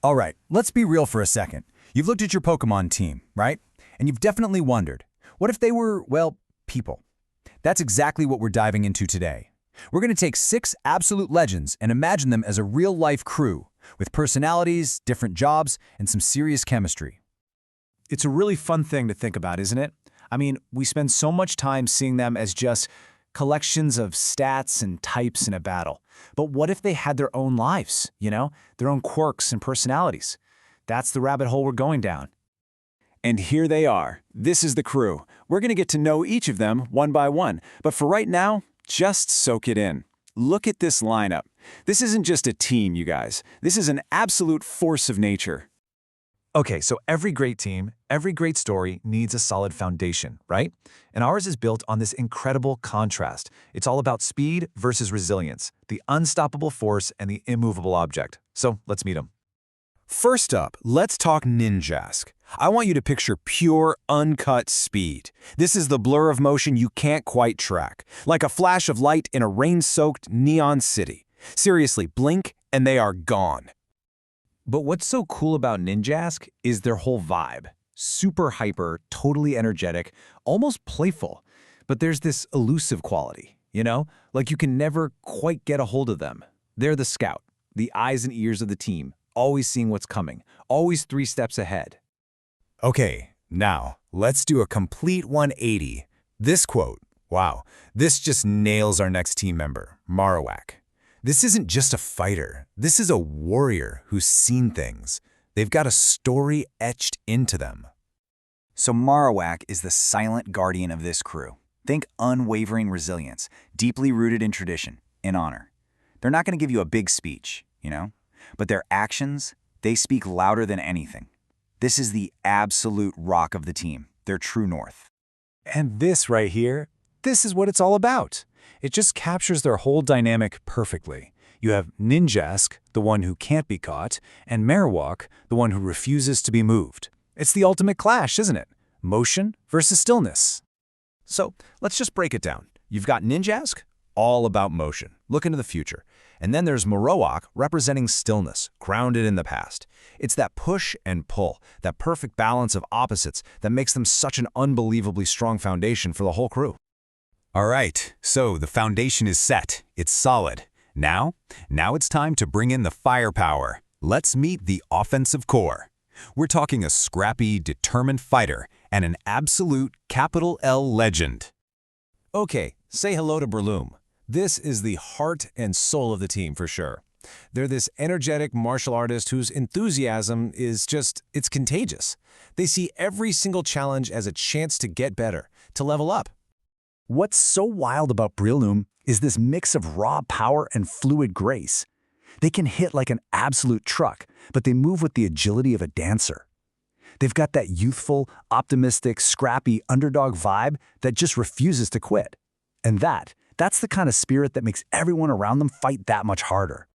All right, let's be real for a second. You've looked at your Pokemon team, right? And you've definitely wondered, what if they were, well, people? That's exactly what we're diving into today. We're going to take 6 absolute legends and imagine them as a real-life crew, with personalities, different jobs, and some serious chemistry. It's a really fun thing to think about, isn't it? I mean, we spend so much time seeing them as just collections of stats and types in a battle. But what if they had their own lives, their own quirks and personalities? That's the rabbit hole we're going down. And here they are. This is the crew. We're going to get to know each of them one by one. But for right now, just soak it in. Look at this lineup. This isn't just a team, you guys. This is an absolute force of nature. Okay, so every great team, every great story needs a solid foundation, right? And ours is built on this incredible contrast. It's all about speed versus resilience, the unstoppable force and the immovable object. So let's meet them. First up, let's talk Ninjask. I want you to picture pure, uncut speed. This is the blur of motion you can't quite track, like a flash of light in a rain-soaked neon city. Seriously, blink and they are gone. But what's so cool about Ninjask is their whole vibe. Super hyper, totally energetic, almost playful. But there's this elusive quality, like you can never quite get a hold of them. They're the scout, the eyes and ears of the team, always seeing what's coming, always 3 steps ahead. Okay, now, let's do a complete 180. This quote, wow, this just nails our next team member, Marowak. This isn't just a fighter. This is a warrior who's seen things. They've got a story etched into them. So Marowak is the silent guardian of this crew. Think unwavering resilience, deeply rooted in tradition, in honor. They're not going to give you a big speech, but their actions, they speak louder than anything. This is the absolute rock of the team, their true north. And this right here, this is what it's all about. It just captures their whole dynamic perfectly. You have Ninjask, the one who can't be caught, and Marowak, the one who refuses to be moved. It's the ultimate clash, isn't it? Motion versus stillness. So let's just break it down. You've got Ninjask, all about motion, look into the future. And then there's Marowak, representing stillness, grounded in the past. It's that push and pull, that perfect balance of opposites that makes them such an unbelievably strong foundation for the whole crew. All right, so the foundation is set. It's solid. Now it's time to bring in the firepower. Let's meet the offensive core. We're talking a scrappy, determined fighter and an absolute capital L legend. Okay, say hello to Breloom. This is the heart and soul of the team for sure. They're this energetic martial artist whose enthusiasm is it's contagious. They see every single challenge as a chance to get better, to level up. What's so wild about Breloom is this mix of raw power and fluid grace. They can hit like an absolute truck, but they move with the agility of a dancer. They've got that youthful, optimistic, scrappy underdog vibe that just refuses to quit. And that's the kind of spirit that makes everyone around them fight that much harder.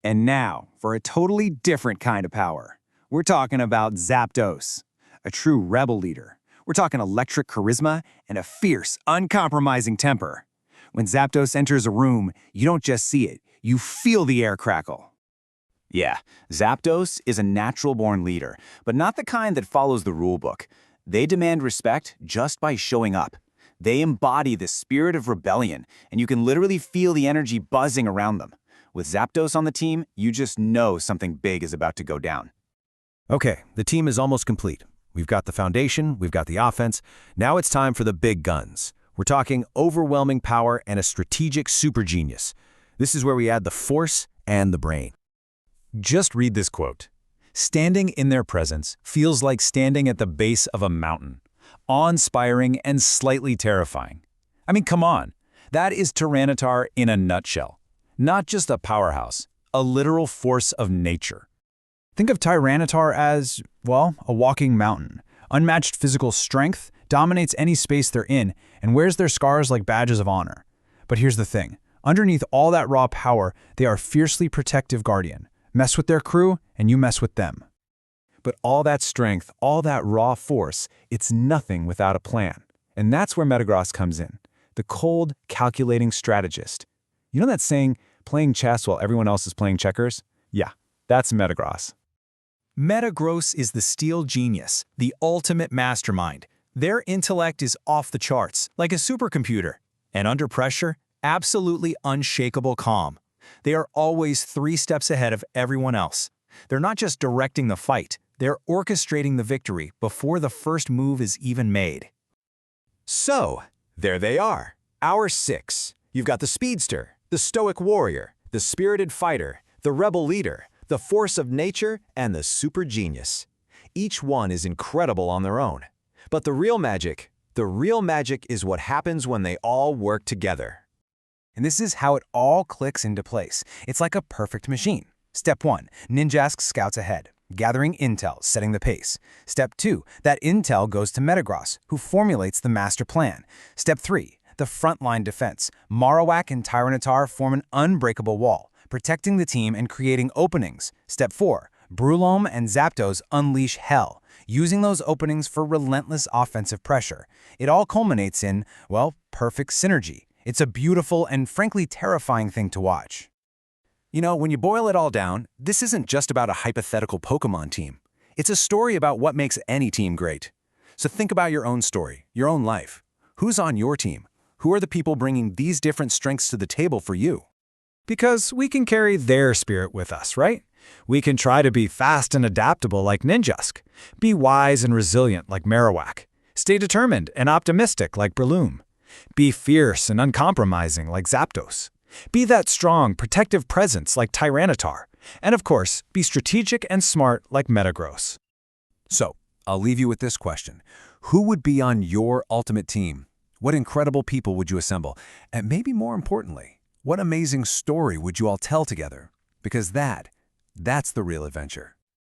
And now, for a totally different kind of power. We're talking about Zapdos, a true rebel leader. We're talking electric charisma and a fierce, uncompromising temper. When Zapdos enters a room, you don't just see it, you feel the air crackle. Yeah, Zapdos is a natural-born leader, but not the kind that follows the rulebook. They demand respect just by showing up. They embody the spirit of rebellion, and you can literally feel the energy buzzing around them. With Zapdos on the team, you just know something big is about to go down. Okay, the team is almost complete. We've got the foundation, we've got the offense. Now it's time for the big guns. We're talking overwhelming power and a strategic super genius. This is where we add the force and the brain. Just read this quote. Standing in their presence feels like standing at the base of a mountain. Awe-inspiring and slightly terrifying. I mean, come on. That is Tyranitar in a nutshell. Not just a powerhouse, a literal force of nature. Think of Tyranitar as, well, a walking mountain. Unmatched physical strength, dominates any space they're in, and wears their scars like badges of honor. But here's the thing. Underneath all that raw power, they are fiercely protective guardian. Mess with their crew, and you mess with them. But all that strength, all that raw force, it's nothing without a plan. And that's where Metagross comes in. The cold, calculating strategist. You know that saying, playing chess while everyone else is playing checkers? Yeah, that's Metagross. Metagross is the steel genius, the ultimate mastermind. Their intellect is off the charts, like a supercomputer. And under pressure, absolutely unshakable calm. They are always 3 steps ahead of everyone else. They're not just directing the fight, they're orchestrating the victory before the first move is even made. So, there they are. Our 6. You've got the speedster, the stoic warrior, the spirited fighter, the rebel leader, the force of nature, and the super genius. Each one is incredible on their own. But the real magic is what happens when they all work together. And this is how it all clicks into place. It's like a perfect machine. Step 1, Ninjask scouts ahead, gathering intel, setting the pace. Step 2, that intel goes to Metagross, who formulates the master plan. Step 3, the frontline defense. Marowak and Tyranitar form an unbreakable wall, protecting the team and creating openings. Step 4, Breloom and Zapdos unleash hell, using those openings for relentless offensive pressure. It all culminates in, well, perfect synergy. It's a beautiful and frankly terrifying thing to watch. You know, when you boil it all down, this isn't just about a hypothetical Pokemon team. It's a story about what makes any team great. So think about your own story, your own life. Who's on your team? Who are the people bringing these different strengths to the table for you? Because we can carry their spirit with us, right? We can try to be fast and adaptable like Ninjask, be wise and resilient like Marowak, stay determined and optimistic like Breloom, be fierce and uncompromising like Zapdos, be that strong, protective presence like Tyranitar, and of course, be strategic and smart like Metagross. So, I'll leave you with this question. Who would be on your ultimate team? What incredible people would you assemble? And maybe more importantly, what amazing story would you all tell together? Because that's the real adventure.